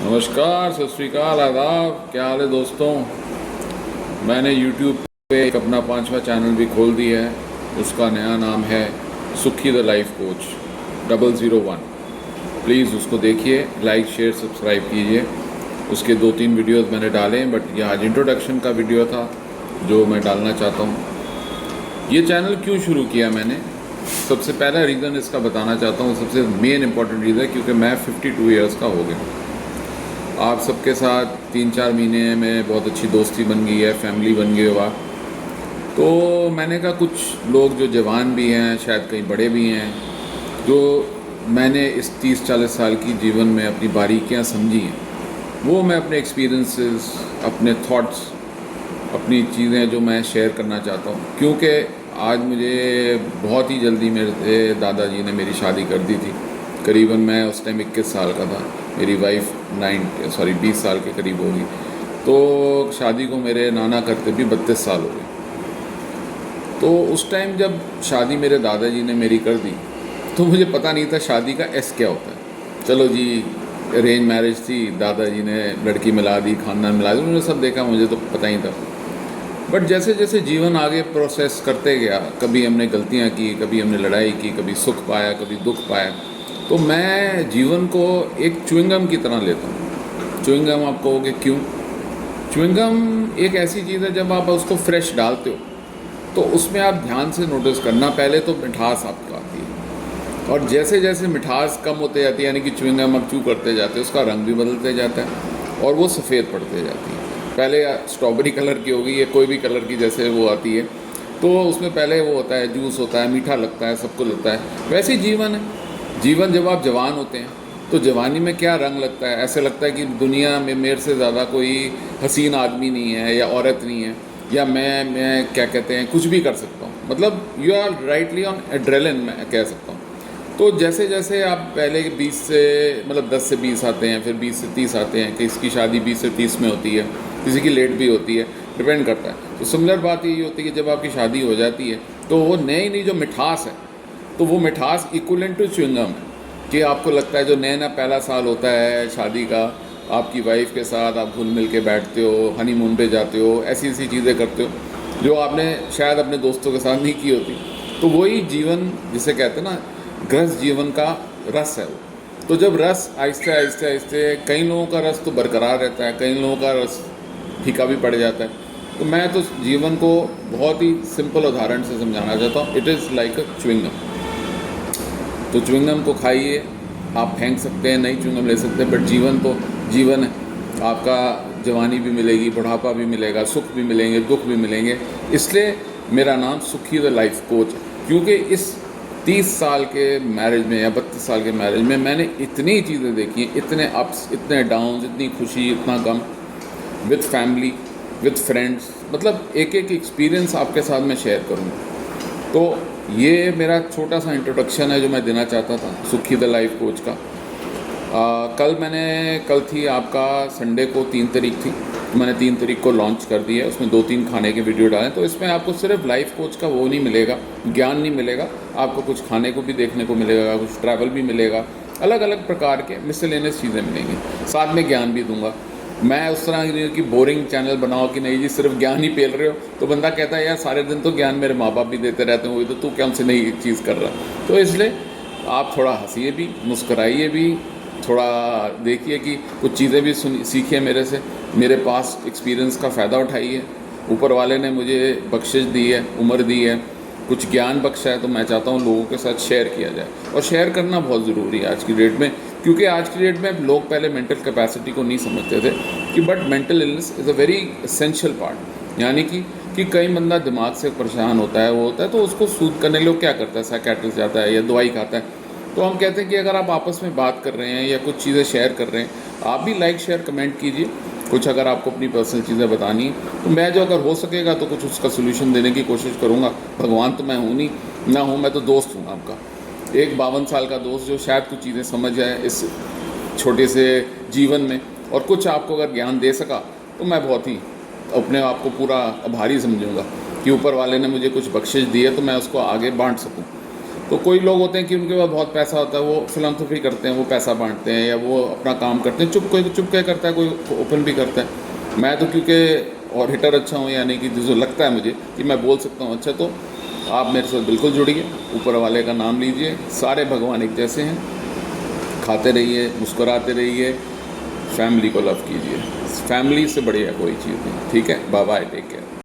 नमस्कार, सत श्री अकाल, आदाब। क्या हाल है दोस्तों। मैंने YouTube पे एक अपना 5वां चैनल भी खोल दिया है। उसका नया नाम है सुखी द लाइफ कोच 001। प्लीज़ उसको देखिए, लाइक शेयर सब्सक्राइब कीजिए। उसके 2-3 वीडियोस मैंने डाले हैं, बट यह आज इंट्रोडक्शन का वीडियो था जो मैं डालना चाहता हूँ। ये चैनल क्यों शुरू किया मैंने, सबसे पहला रीज़न इसका बताना चाहता हूँ। सबसे मेन इंपॉर्टेंट रीज़न क्योंकि मैं 52 ईयर्स का हो गया। आप सबके साथ 3-4 महीने में बहुत अच्छी दोस्ती बन गई है, फैमिली बन गई हुआ। तो मैंने कहा कुछ लोग जो जवान भी हैं, शायद कहीं बड़े भी हैं, जो मैंने इस 30-40 साल की जीवन में अपनी बारीकियां समझी हैं, वो मैं अपने एक्सपीरियंसेस, अपने थॉट्स, अपनी चीज़ें जो मैं शेयर करना चाहता हूँ। क्योंकि आज मुझे बहुत ही जल्दी मेरे दादाजी ने मेरी शादी कर दी थी। करीबन मैं उस टाइम 21 साल का था, मेरी वाइफ 20 साल के करीब होगी। तो शादी को मेरे नाना करते भी 32 साल हो गए। तो उस टाइम जब शादी मेरे दादाजी ने मेरी कर दी, तो मुझे पता नहीं था शादी का एस क्या होता है। चलो जी, अरेंज मैरिज थी, दादाजी ने लड़की मिला दी, खानदान मिला दी, उन्होंने सब देखा, मुझे तो पता ही था। बट जैसे जैसे जीवन आगे प्रोसेस करते गया, कभी हमने गलतियाँ की, कभी हमने लड़ाई की, कभी सुख पाया, कभी दुख पाया। तो मैं जीवन को एक च्युइंगम की तरह लेता हूँ। च्युइंगम आप कहोगे क्यों? च्युइंगम एक ऐसी चीज़ है, जब आप उसको फ्रेश डालते हो तो उसमें आप ध्यान से नोटिस करना, पहले तो मिठास आपको आती है, और जैसे जैसे मिठास कम होते जाती है, यानी कि च्युइंगम आप चू करते जाते हैं, उसका रंग भी बदलते जाता है और वो सफ़ेद पड़ते जाती है। पहले स्ट्रॉबेरी कलर की होगी या कोई भी कलर की जैसे वो आती है, तो उसमें पहले वो होता है, जूस होता है, मीठा लगता है, सबको लगता है। वैसे ही जीवन है। जीवन जब आप जवान होते हैं तो जवानी में क्या रंग लगता है, ऐसे लगता है कि दुनिया में मेरे से ज़्यादा कोई हसीन आदमी नहीं है या औरत नहीं है, या मैं क्या कहते हैं, कुछ भी कर सकता हूँ। मतलब you are rightly on adrenaline, मैं कह सकता हूँ। तो जैसे जैसे आप पहले 20 से मतलब 10 से 20 आते हैं, फिर 20 से 30 आते हैं, किसी की शादी 20 से 30 में होती है, किसी की लेट भी होती है, डिपेंड करता है। तो सिमिलर बात यही होती है कि जब आपकी शादी हो जाती है तो वो नई नई जो मिठास है, तो वो मिठास इक्वलेंट टू च्युइंगम है। कि आपको लगता है जो नया पहला साल होता है शादी का, आपकी वाइफ के साथ आप घुल मिल के बैठते हो, हनीमून पे जाते हो, ऐसी ऐसी चीज़ें करते हो जो आपने शायद अपने दोस्तों के साथ नहीं की होती। तो वही जीवन जिसे कहते हैं ना, गृहस्थ जीवन का रस है वो। तो जब रस आहिस्ते आहिस्ते आहिस्ते, कई लोगों का रस तो बरकरार रहता है, कई लोगों का रस फीका भी पड़ जाता है। तो मैं तो जीवन को बहुत ही सिंपल उदाहरण से समझाना चाहता हूँ। It is like a chewing gum. तो च्युइंगम को खाइए, आप फेंक सकते हैं, नहीं च्युइंगम ले सकते हैं, बट जीवन तो जीवन है। आपका जवानी भी मिलेगी, बुढ़ापा भी मिलेगा, सुख भी मिलेंगे, दुख भी मिलेंगे। इसलिए मेरा नाम सुखी द लाइफ कोच है, क्योंकि इस 30 साल के मैरिज में या 32 साल के मैरिज में मैंने इतनी चीज़ें देखी हैं, इतने अप्स, इतने डाउन्स, इतनी खुशी, इतना गम, विद फैमिली, विद फ्रेंड्स। मतलब एक एक एक्सपीरियंस आपके साथ मैं शेयर करूँगा। तो ये मेरा छोटा सा इंट्रोडक्शन है जो मैं देना चाहता था सुखी द लाइफ कोच का। कल थी आपका संडे को 3 तारीख थी, मैंने 3 तारीख को लॉन्च कर दिया है। उसमें 2-3 खाने के वीडियो डाले। तो इसमें आपको सिर्फ लाइफ कोच का वो नहीं मिलेगा, ज्ञान नहीं मिलेगा, आपको कुछ खाने को भी देखने को मिलेगा, कुछ ट्रैवल भी मिलेगा, अलग अलग प्रकार के मिसलेनियस चीज़ें मिलेंगी, साथ में ज्ञान भी दूंगा। मैं उस तरह की बोरिंग चैनल बनाओ कि नहीं जी सिर्फ ज्ञान ही पेल रहे हो, तो बंदा कहता है यार सारे दिन तो ज्ञान मेरे माँ बाप भी देते रहते हैं, वही तो तू क्या हमसे नई चीज़ कर रहा है। तो इसलिए आप थोड़ा हंसिए भी, मुस्कराइए भी, थोड़ा देखिए कि कुछ चीज़ें भी सीखिए मेरे से, मेरे पास एक्सपीरियंस का फ़ायदा उठाइए। ऊपर वाले ने मुझे बख्शिश दी है, उम्र दी है, कुछ ज्ञान बख्शा है, तो मैं चाहता हूँ लोगों के साथ शेयर किया जाए। और शेयर करना बहुत ज़रूरी है आज की डेट में, क्योंकि आज की डेट में लोग पहले मेंटल कैपेसिटी को नहीं समझते थे कि but mental illness is a very essential part. यानी कि कई बंदा दिमाग से परेशान होता है, वो होता है, तो उसको सूद करने लोग क्या करता है, साइकियाट्रिस्ट जाता है या दवाई खाता है। तो हम कहते हैं कि अगर आप आपस में बात कर रहे हैं या कुछ चीज़ें शेयर कर रहे हैं, आप भी लाइक शेयर कमेंट कीजिए। कुछ अगर आपको अपनी पर्सनल चीज़ें बतानी है तो मैं जो अगर हो सकेगा तो कुछ उसका सोल्यूशन देने की कोशिश करूँगा। भगवान तो मैं हूँ नहीं, ना हूँ, मैं तो दोस्त हूँ आपका, एक 52 साल का दोस्त जो शायद कुछ चीज़ें समझ जाए इस छोटे से जीवन में, और कुछ आपको अगर ज्ञान दे सका तो मैं बहुत ही अपने आप को पूरा आभारी समझूंगा कि ऊपर वाले ने मुझे कुछ बख्शिश दी है तो मैं उसको आगे बांट सकूं। तो कोई लोग होते हैं कि उनके पास बहुत पैसा होता है, वो फिलंथ्रॉपी करते हैं, वो पैसा बांटते हैं या वो अपना काम करते हैं, कोई तो चुप के करता है, कोई ओपन भी करता है। मैं तो क्योंकि ऑडिटर अच्छा हूँ, यानी कि जो लगता है मुझे कि मैं बोल सकता हूँ अच्छा, तो आप मेरे साथ बिल्कुल जुड़िए, ऊपर वाले का नाम लीजिए, सारे भगवान एक जैसे हैं, खाते रहिए, मुस्कुराते रहिए, फैमिली को लव कीजिए, फैमिली से बढ़िया कोई चीज़ नहीं। ठीक है, बाय बाय, टेक केयर।